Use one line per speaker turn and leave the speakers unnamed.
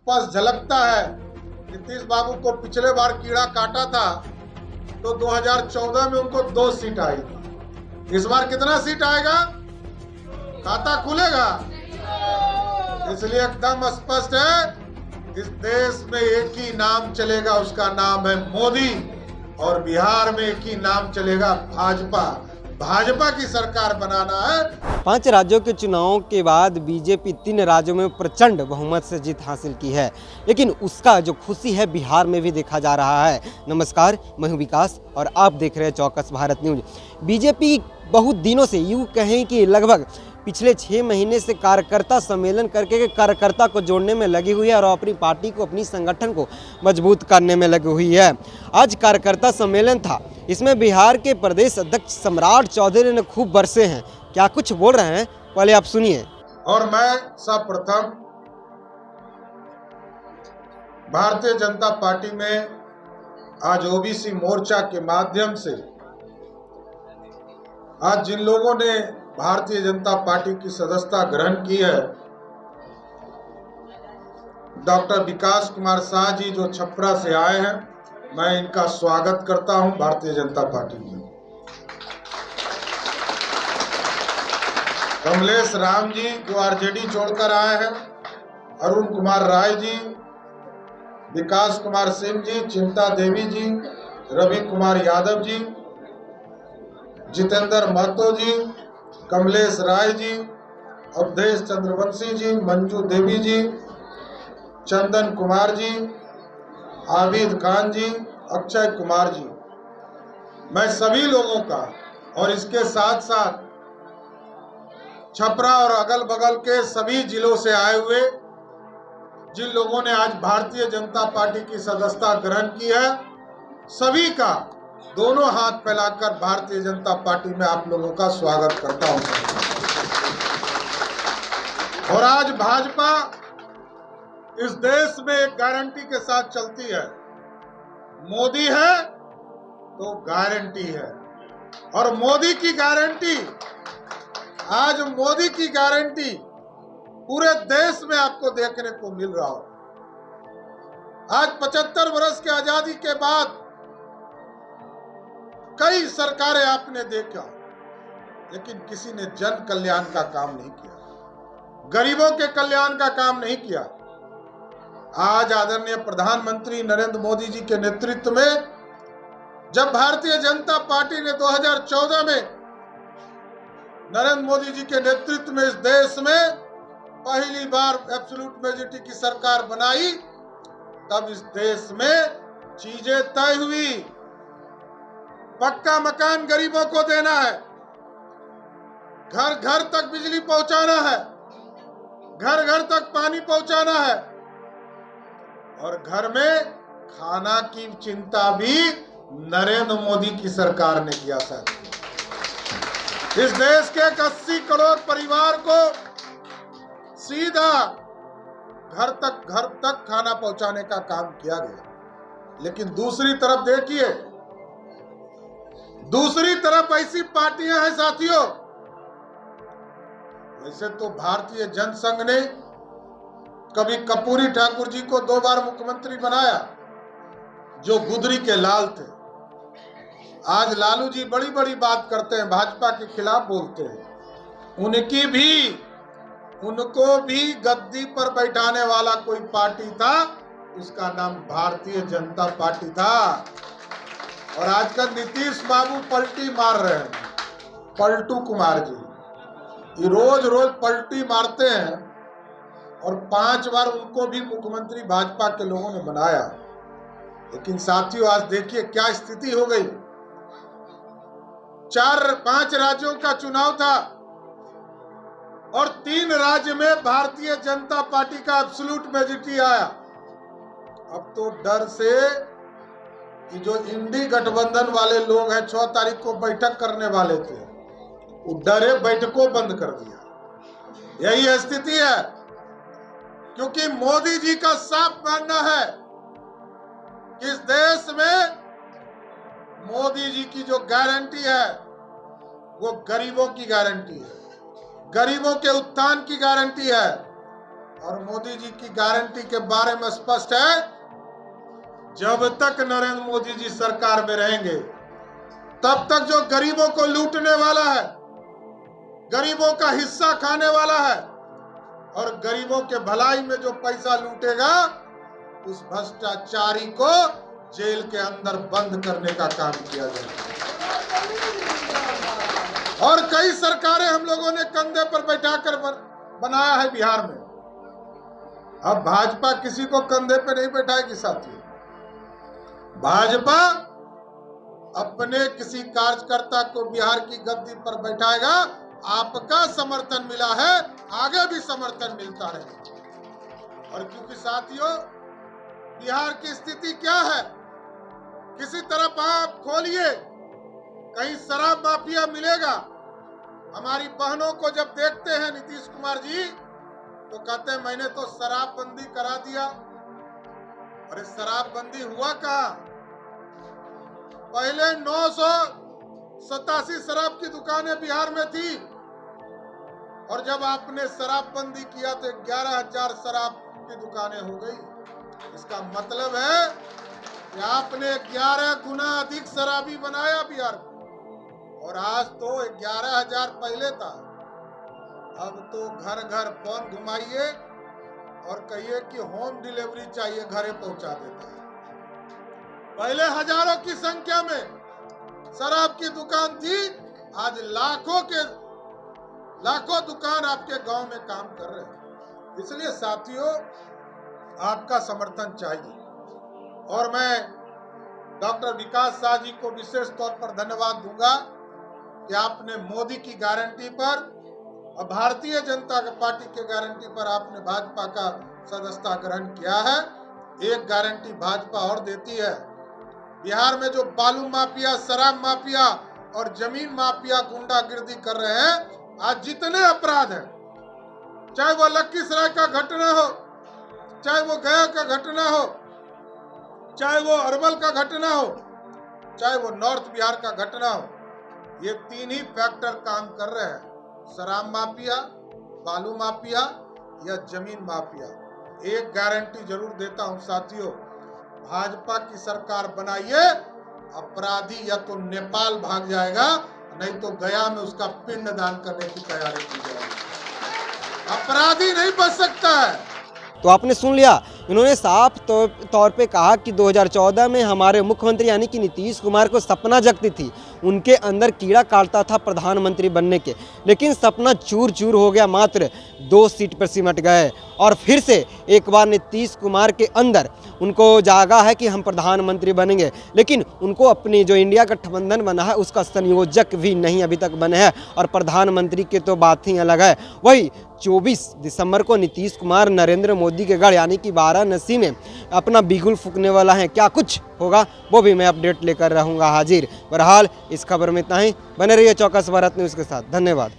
स्पष्ट झलकता है। नीतीश बाबू को पिछले बार कीड़ा काटा था तो 2014 में उनको 2 सीट आई थी। इस बार कितना सीट आएगा? खाता खुलेगा। इसलिए एकदम स्पष्ट है, इस देश में एक ही नाम चलेगा, उसका नाम है मोदी। और बिहार में एक ही नाम चलेगा, भाजपा। भाजपा की सरकार बनाना है।
5 राज्यों के चुनावों के बाद बीजेपी 3 राज्यों में प्रचंड बहुमत से जीत हासिल की है, लेकिन उसका जो खुशी है बिहार में भी देखा जा रहा है। नमस्कार, मैं हूं विकास और आप देख रहे हैं चौकस भारत न्यूज। बीजेपी बहुत दिनों से, यूँ कहें कि लगभग पिछले 6 महीने से कार्यकर्ता सम्मेलन करके कार्यकर्ता को जोड़ने में लगी हुई है और अपनी पार्टी को, अपनी संगठन को मजबूत करने में लगी हुई है। आज कार्यकर्ता सम्मेलन था, इसमें बिहार के प्रदेश अध्यक्ष सम्राट चौधरी ने खूब बरसे हैं। क्या कुछ बोल रहे हैं, पहले आप सुनिए।
और मैं सर्वप्रथम भारतीय जनता पार्टी में आज ओबीसी मोर्चा के माध्यम से आज जिन लोगों ने भारतीय जनता पार्टी की सदस्यता ग्रहण की है, डॉक्टर विकास कुमार शाह जी जो छपरा से आए हैं, मैं इनका स्वागत करता हूं भारतीय जनता पार्टी में। कमलेश राम जी जो आरजेडी छोड़कर आए हैं, अरुण कुमार राय जी, विकास कुमार सिंह जी, चिंता देवी जी, रवि कुमार यादव जी, जितेंद्र महतो जी, कमलेश राय जी, अवधेश चंद्रवंशी जी, मंजू देवी जी, चंदन कुमार जी, आबिद खान जी, अक्षय कुमार जी, मैं सभी लोगों का और इसके साथ साथ छपरा और अगल बगल के सभी जिलों से आए हुए जिन लोगों ने आज भारतीय जनता पार्टी की सदस्यता ग्रहण की है, सभी का दोनों हाथ फैलाकर भारतीय जनता पार्टी में आप लोगों का स्वागत करता हूं। और आज भाजपा इस देश में एक गारंटी के साथ चलती है, मोदी है तो गारंटी है। और मोदी की गारंटी, आज मोदी की गारंटी पूरे देश में आपको देखने को मिल रहा हो। आज 75 वर्ष की आजादी के बाद कई सरकारें आपने देखा, लेकिन किसी ने जन कल्याण का काम नहीं किया, गरीबों के कल्याण का काम नहीं किया। आज आदरणीय प्रधानमंत्री नरेंद्र मोदी जी के नेतृत्व में जब भारतीय जनता पार्टी ने 2014 में नरेंद्र मोदी जी के नेतृत्व में इस देश में पहली बार एब्सोल्यूट मेजॉरिटी की सरकार बनाई, तब इस देश में चीजें तय हुई। पक्का मकान गरीबों को देना है, घर घर तक बिजली पहुंचाना है, घर घर तक पानी पहुंचाना है, और घर में खाना की चिंता भी नरेंद्र मोदी की सरकार ने किया। साथ इस देश के 80 करोड़ परिवार को सीधा घर तक खाना पहुंचाने का काम किया गया। लेकिन दूसरी तरफ देखिए, दूसरी तरफ ऐसी पार्टियां हैं साथियों, वैसे तो भारतीय जनसंघ ने कभी कर्पूरी ठाकुर जी को 2 बार मुख्यमंत्री बनाया, जो गुदरी के लाल थे। आज लालू जी बड़ी बड़ी बात करते हैं, भाजपा के खिलाफ बोलते हैं। उनको भी गद्दी पर बैठाने वाला कोई पार्टी था, उसका नाम भारतीय जनता पार्टी था। और आजकल नीतीश बाबू पलटी मार रहे हैं, पलटू कुमार जी, ये रोज रोज पलटी मारते हैं। और 5 बार उनको भी मुख्यमंत्री भाजपा के लोगों ने बनाया। लेकिन साथियों, आज देखिए क्या स्थिति हो गई। 4-5 राज्यों का चुनाव था और 3 राज्य में भारतीय जनता पार्टी का एब्सोल्यूट मेजॉरिटी आया। अब तो डर से कि जो इंडी गठबंधन वाले लोग हैं, 6 तारीख को बैठक करने वाले थे, वो डरे बैठकों बंद कर दिया। यही स्थिति है, क्योंकि मोदी जी का साफ मानना है कि इस देश में मोदी जी की जो गारंटी है वो गरीबों की गारंटी है, गरीबों के उत्थान की गारंटी है। और मोदी जी की गारंटी के बारे में स्पष्ट है, जब तक नरेंद्र मोदी जी सरकार में रहेंगे तब तक जो गरीबों को लूटने वाला है, गरीबों का हिस्सा खाने वाला है और गरीबों के भलाई में जो पैसा लूटेगा, उस भ्रष्टाचारी को जेल के अंदर बंद करने का काम किया जाएगा। और कई सरकारें हम लोगों ने कंधे पर बैठाकर बनाया है बिहार में। अब भाजपा किसी को कंधे पे नहीं बैठाएगी साथियों। भाजपा अपने किसी कार्यकर्ता को बिहार की गद्दी पर बैठाएगा। आपका समर्थन मिला है, आगे भी समर्थन मिलता रहे। और क्योंकि साथियों बिहार की स्थिति क्या है, किसी तरफ आप खोलिए कहीं शराब माफिया मिलेगा। हमारी बहनों को जब देखते हैं नीतीश कुमार जी तो कहते हैं मैंने तो शराबबंदी करा दिया। अरे शराबबंदी हुआ कहाँ? पहले 987 शराब की दुकानें बिहार में थी और जब आपने शराबबंदी किया तो 11,000 शराब की दुकानें हो गई। इसका मतलब है कि आपने 11 गुना अधिक शराबी बनाया बिहार में। और आज तो 11,000 पहले था, अब तो घर घर फोन घुमाइए और कहिए कि होम डिलीवरी चाहिए, घरे पहुंचा देता है। पहले हजारों की संख्या में शराब की दुकान थी, आज लाखों दुकान आपके गांव में काम कर रहे हैं। इसलिए साथियों आपका समर्थन चाहिए और मैं डॉक्टर विकास शाह जी को विशेष तौर पर धन्यवाद दूंगा कि आपने मोदी की गारंटी पर और भारतीय जनता पार्टी के गारंटी पर आपने भाजपा का सदस्यता ग्रहण किया है। एक गारंटी भाजपा और देती है, बिहार में जो बालू माफिया, शराब माफिया और जमीन माफिया गुंडागिर्दी कर रहे हैं, आज जितने अपराध हैं, चाहे वो लखीसराय का घटना हो, चाहे वो गया का घटना हो, चाहे वो अरवल का घटना हो, चाहे वो नॉर्थ बिहार का घटना हो, ये तीन ही फैक्टर काम कर रहे हैं, शराब माफिया, बालू माफिया या जमीन माफिया। एक गारंटी जरूर देता हूं साथियों, भाजपा की सरकार बनाइए, अपराधी या तो नेपाल भाग जाएगा, नहीं तो गया में उसका पिंड दान करने की तैयारी की जाएगी। अपराधी नहीं बच सकता है।
तो आपने सुन लिया, इन्होंने साफ तौर पे कहा कि 2014 में हमारे मुख्यमंत्री यानी कि नीतीश कुमार को सपना जगती थी, उनके अंदर कीड़ा काटता था प्रधानमंत्री बनने के, लेकिन सपना चूर चूर हो गया, मात्र 2 सीट पर सिमट गए। और फिर से एक बार नीतीश कुमार के अंदर उनको जागा है कि हम प्रधानमंत्री बनेंगे, लेकिन उनको अपनी जो इंडिया गठबंधन बना है उसका संयोजक भी नहीं अभी तक बने हैं और प्रधानमंत्री की तो बात ही अलग है। वही 24 दिसंबर को नीतीश कुमार नरेंद्र मोदी के गढ़ यानी कि वाराणसी में अपना बिगुल फूकने वाला है। क्या कुछ होगा वो भी मैं अपडेट लेकर रहूँगा हाजिर। बहरहाल इस खबर में इतना ही, बने रहिए चौकस भारत न्यूज़ के साथ। धन्यवाद।